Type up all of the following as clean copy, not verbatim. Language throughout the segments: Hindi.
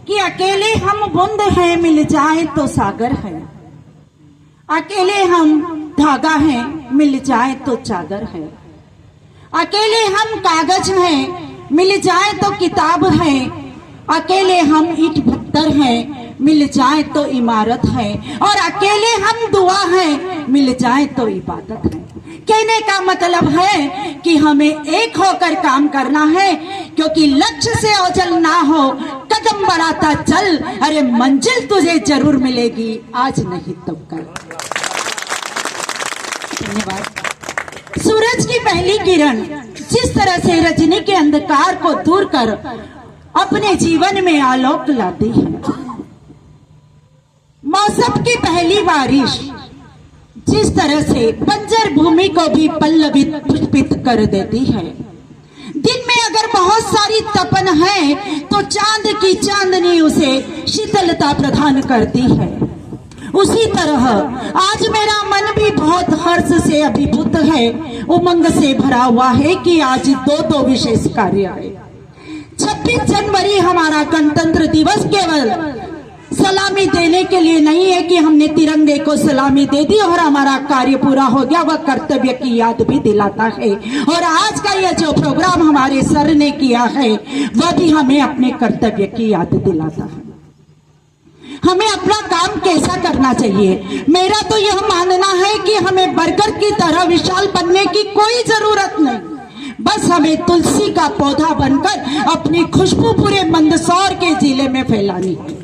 कि अकेले हम बूंद हैं मिल जाए तो सागर है, अकेले हम धागा हैं मिल जाए तो चादर है, अकेले हम कागज हैं मिल जाए तो किताब है, अकेले हम ईंट पत्थर हैं मिल जाए तो इमारत है, और अकेले हम दुआ हैं मिल जाए तो इबादत है। कहने का मतलब है कि हमें एक होकर काम करना है, क्योंकि लक्ष्य से ओझल ना हो, कदम बढ़ाता चल, अरे मंजिल तुझे जरूर मिलेगी, आज नहीं तो कल। धन्यवाद। सूरज की पहली किरण जिस तरह से रजनी के अंधकार को दूर कर अपने जीवन में आलोक लाती है, मौसम की पहली बारिश जिस तरह से बंजर भूमि को भी पल्लवित पुष्पित कर देती है, दिन में अगर बहुत सारी तपन है तो चांद की चांदनी उसे शीतलता प्रदान करती है, उसी तरह आज मेरा मन भी बहुत हर्ष से अभिभूत है, उमंग से भरा हुआ है कि आज दो विशेष कार्य है। 26 जनवरी हमारा गणतंत्र दिवस केवल सलामी देने के लिए नहीं है कि हमने तिरंगे को सलामी दे दी और हमारा कार्य पूरा हो गया, वह कर्तव्य की याद भी दिलाता है। और आज का यह जो प्रोग्राम हमारे सर ने किया है वह भी हमें अपने कर्तव्य की याद दिलाता है। हमें अपना काम कैसा करना चाहिए, मेरा तो यह मानना है कि हमें बरगद की तरह विशाल बनने की कोई जरूरत नहीं, बस हमें तुलसी का पौधा बनकर अपनी खुशबू पूरे मंदसौर के जिले में फैलानी है,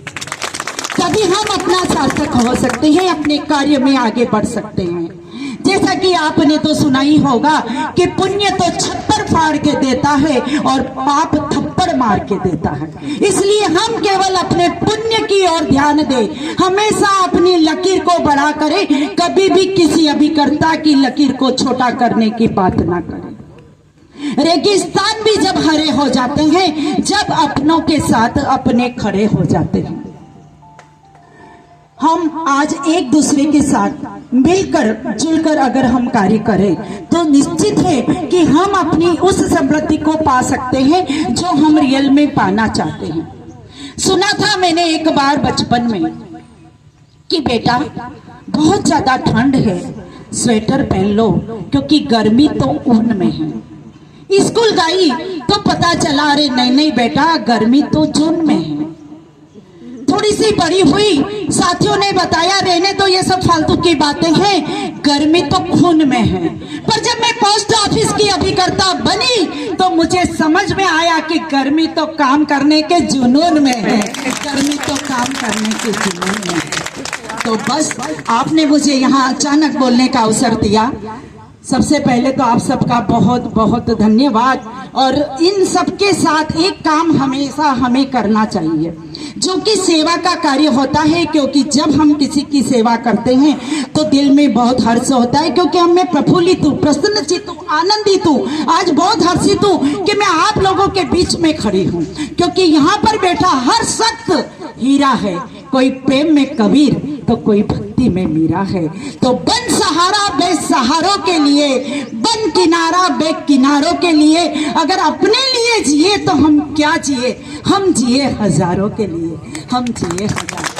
तभी हम अपना सार्थक हो सकते हैं, अपने कार्य में आगे बढ़ सकते हैं। जैसा कि आपने तो सुना ही होगा कि पुण्य तो छप्पर फाड़ के देता है और पाप थप्पड़ मार के देता है, इसलिए हम केवल अपने पुण्य की ओर ध्यान दें, हमेशा अपनी लकीर को बड़ा करें, कभी भी किसी अभिकर्ता की लकीर को छोटा करने की बात ना करें। रेगिस्तान भी जब हरे हो जाते हैं जब अपनों के साथ अपने खड़े हो जाते हैं। हम आज एक दूसरे के साथ मिलकर जुलकर अगर हम कार्य करें तो निश्चित है कि हम अपनी उस समृद्धि को पा सकते हैं जो हम रियल में पाना चाहते हैं। सुना था मैंने एक बार बचपन में कि बेटा बहुत ज्यादा ठंड है, स्वेटर पहन लो क्योंकि गर्मी तो ऊन में है। स्कूल गई तो पता चला अरे नहीं बेटा गर्मी तो जून में है। थोड़ी सी बड़ी हुई, साथियों ने बताया रहने तो ये सब फालतू की बातें हैं, गर्मी तो खून में है। पर जब मैं पोस्ट ऑफिस की अभिकर्ता बनी तो मुझे समझ में आया कि गर्मी तो काम करने के जुनून में है, गर्मी तो काम करने के जुनून में है। तो बस आपने मुझे यहाँ अचानक बोलने का अवसर दिया, सबसे पहले तो आप सबका बहुत बहुत धन्यवाद। और इन सबके साथ एक काम हमेशा हमें करना चाहिए जो कि सेवा का कार्य होता है, क्योंकि जब हम किसी की सेवा करते हैं तो दिल में बहुत हर्ष होता है, क्योंकि मैं प्रफुल्लित हूँ, प्रसन्नचित्त हूँ, आनंदित हूँ, आज बहुत हर्षित हूँ कि मैं आप लोगों के बीच में खड़ी हूँ, क्योंकि यहाँ पर बैठा हर शख्स हीरा है, कोई प्रेम में कबीर तो कोई भक्ति में मीरा है। तो बन सहारा बेसहारों के लिए, बन किनारा बेकिनारों के लिए, अगर अपने लिए जिए तो हम क्या जिए, हम जिए हजारों के लिए, हम जिए हजारों।